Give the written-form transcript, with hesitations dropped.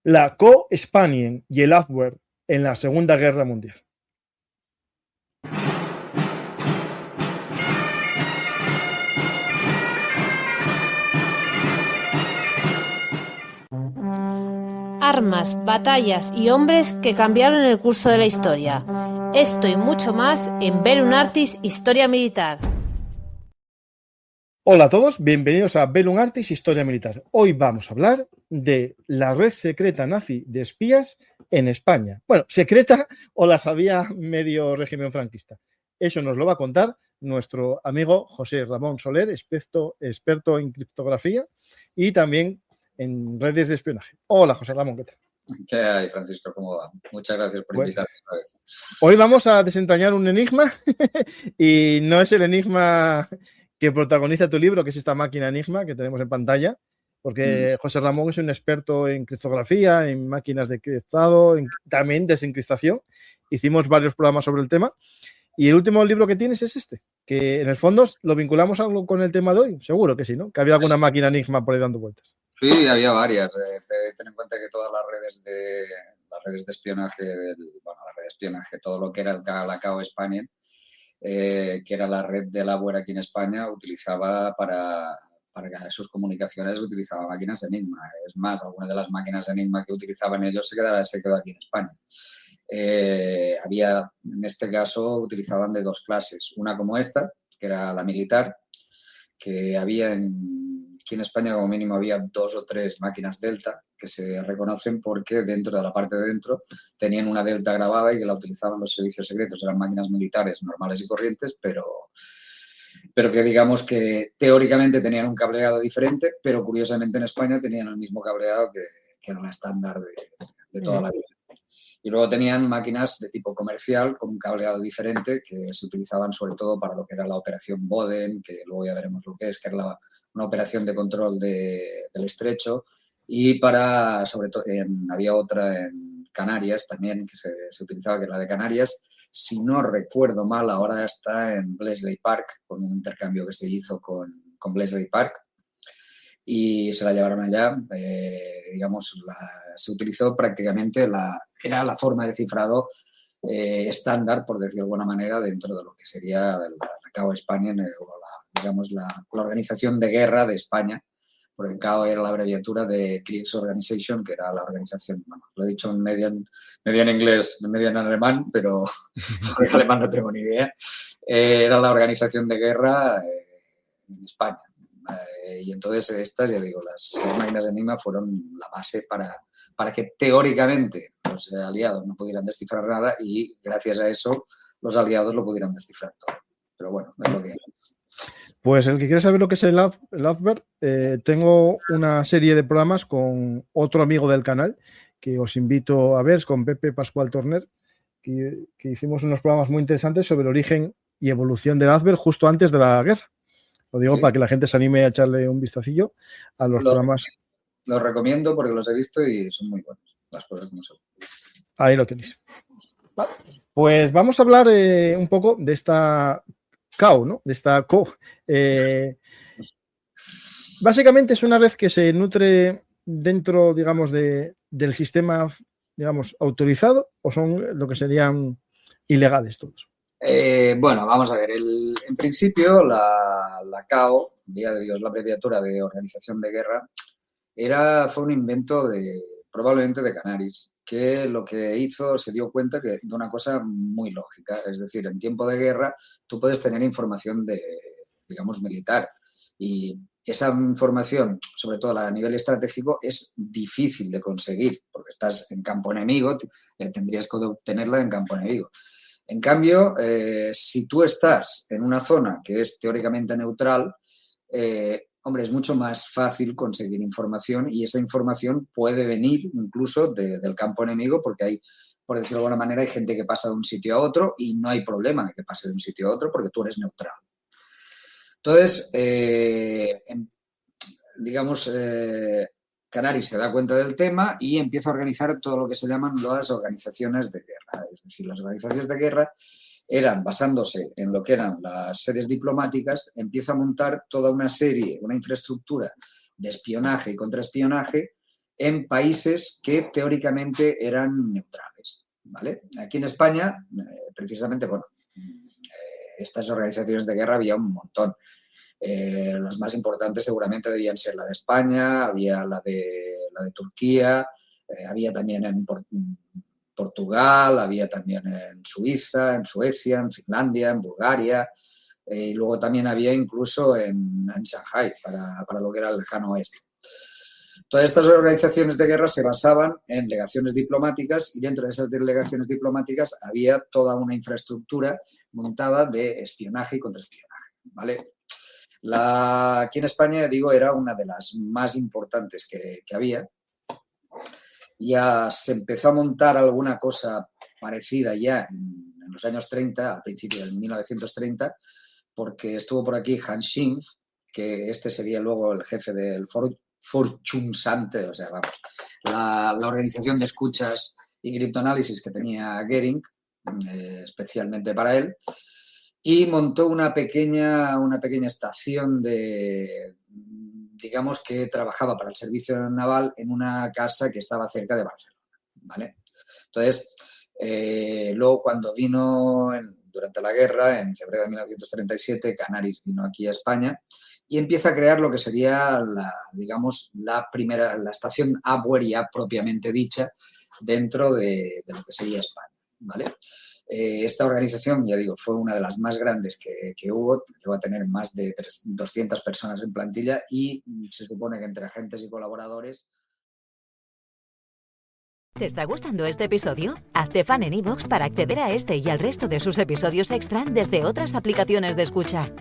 La Co-Spanien y el Azwer en la Segunda Guerra Mundial. Armas, batallas y hombres que cambiaron el curso de la historia. Esto y mucho más en Bellum Artis Historia Militar. Hola a todos, bienvenidos a Bellum Artis Historia Militar. Hoy vamos a hablar de la red secreta nazi de espías en España. Bueno, secreta o la sabía medio régimen franquista. Eso nos lo va a contar nuestro amigo José Ramón Soler, experto en criptografía y también en redes de espionaje. Hola, José Ramón, ¿qué tal? ¿Qué hay, Francisco? ¿Cómo va? Muchas gracias por invitarme otra vez. Hoy vamos a desentrañar un enigma y no es el enigma que protagoniza tu libro, que es esta máquina enigma que tenemos en pantalla, porque José Ramón es un experto en criptografía, en máquinas de criptado, también desencriptación. Hicimos varios programas sobre el tema. Y el último libro que tienes es este, que en el fondo lo vinculamos algo con el tema de hoy. Seguro que sí, ¿no? Que había alguna máquina enigma por ahí dando vueltas. Sí, había varias. Ten en cuenta que todas las redes de espionaje, la red de espionaje, todo lo que era la Co-Spanien, que era la red de la Abwehr aquí en España, utilizaba para sus comunicaciones, utilizaba máquinas Enigma. Es más, algunas de las máquinas Enigma que utilizaban ellos se quedó aquí en España. En este caso, utilizaban de dos clases. Una como esta, que era la militar, que había aquí en España como mínimo había 2 o 3 máquinas Delta que se reconocen porque dentro de la parte de dentro tenían una Delta grabada y que la utilizaban los servicios secretos. Eran máquinas militares normales y corrientes, pero que digamos que teóricamente tenían un cableado diferente, pero curiosamente en España tenían el mismo cableado que era el estándar de toda la vida. Y luego tenían máquinas de tipo comercial con un cableado diferente que se utilizaban sobre todo para lo que era la operación Boden, que luego ya veremos lo que es, que era una operación de control del estrecho. Y sobre todo, había otra en Canarias también que se utilizaba, que era la de Canarias. Si no recuerdo mal, ahora está en Bletchley Park, con un intercambio que se hizo con Bletchley Park. Y se la llevaron allá, se utilizó prácticamente era la forma de cifrado estándar, por decirlo de alguna manera, dentro de lo que sería la Co-Spanien la organización de guerra de España, porque CAO era la abreviatura de Kriegsorganisation, que era la organización, bueno, lo he dicho medio en inglés, medio en alemán, pero en alemán no tengo ni idea, era la organización de guerra en España. Y entonces estas, ya digo, las máquinas de Enigma fueron la base para que teóricamente los aliados no pudieran descifrar nada y gracias a eso los aliados lo pudieran descifrar todo. Pero bueno, es lo que... Pues el que quiere saber lo que es el Azwer, tengo una serie de programas con otro amigo del canal que os invito a ver, con Pepe Pascual Torner, que hicimos unos programas muy interesantes sobre el origen y evolución del Azwer justo antes de la guerra. Lo digo para que la gente se anime a echarle un vistacillo a los programas. Los recomiendo porque los he visto y son muy buenos, las cosas como son. Ahí lo tenéis. Vale. Pues vamos a hablar un poco de esta CAO, ¿no? De esta CO. Básicamente es una red que se nutre dentro, digamos, del sistema, digamos, autorizado, o son lo que serían ilegales todos. Bueno, vamos a ver. En principio, la CAO, Día de Dios, la abreviatura de Organización de Guerra, fue un invento probablemente de Canaris, que lo que hizo, se dio cuenta de una cosa muy lógica. Es decir, en tiempo de guerra tú puedes tener información digamos, militar. Y esa información, sobre todo a nivel estratégico, es difícil de conseguir, porque estás en campo enemigo, tendrías que obtenerla en campo enemigo. En cambio, si tú estás en una zona que es teóricamente neutral, hombre, es mucho más fácil conseguir información y esa información puede venir incluso del campo enemigo porque hay, por decirlo de alguna manera, hay gente que pasa de un sitio a otro y no hay problema de que pase de un sitio a otro porque tú eres neutral. Entonces, Canaris se da cuenta del tema y empieza a organizar todo lo que se llaman las organizaciones de guerra. Es decir, las organizaciones de guerra basándose en lo que eran las sedes diplomáticas, empieza a montar toda una serie, una infraestructura de espionaje y contraespionaje en países que teóricamente eran neutrales, ¿vale? Aquí en España, precisamente, bueno, estas organizaciones de guerra había un montón. Las más importantes seguramente debían ser la de España, había la de Turquía, había también en Portugal, había también en Suiza, en Suecia, en Finlandia, en Bulgaria, y luego también había incluso en Shanghái, para lo que era el lejano oeste. Todas estas organizaciones de guerra se basaban en legaciones diplomáticas y dentro de esas delegaciones diplomáticas había toda una infraestructura montada de espionaje y contraespionaje, ¿vale? Aquí en España, digo, era una de las más importantes que había. Ya se empezó a montar alguna cosa parecida ya en los años 30, a principios de 1930, porque estuvo por aquí Hans Schimpf, que este sería luego el jefe del Forschungsamt, o sea, vamos, la organización de escuchas y criptoanálisis que tenía Goering, especialmente para él, y montó una pequeña estación digamos que trabajaba para el servicio naval en una casa que estaba cerca de Barcelona, ¿vale? Entonces, luego cuando vino durante la guerra, en febrero de 1937, Canaris vino aquí a España y empieza a crear lo que sería la estación Abwehr ya propiamente dicha dentro de lo que sería España, ¿vale? Esta organización, ya digo, fue una de las más grandes que hubo, llegó a tener más de 200 personas en plantilla y se supone que entre agentes y colaboradores. ¿Te está gustando este episodio? Hazte fan en iVoox para acceder a este y al resto de sus episodios extra desde otras aplicaciones de escucha.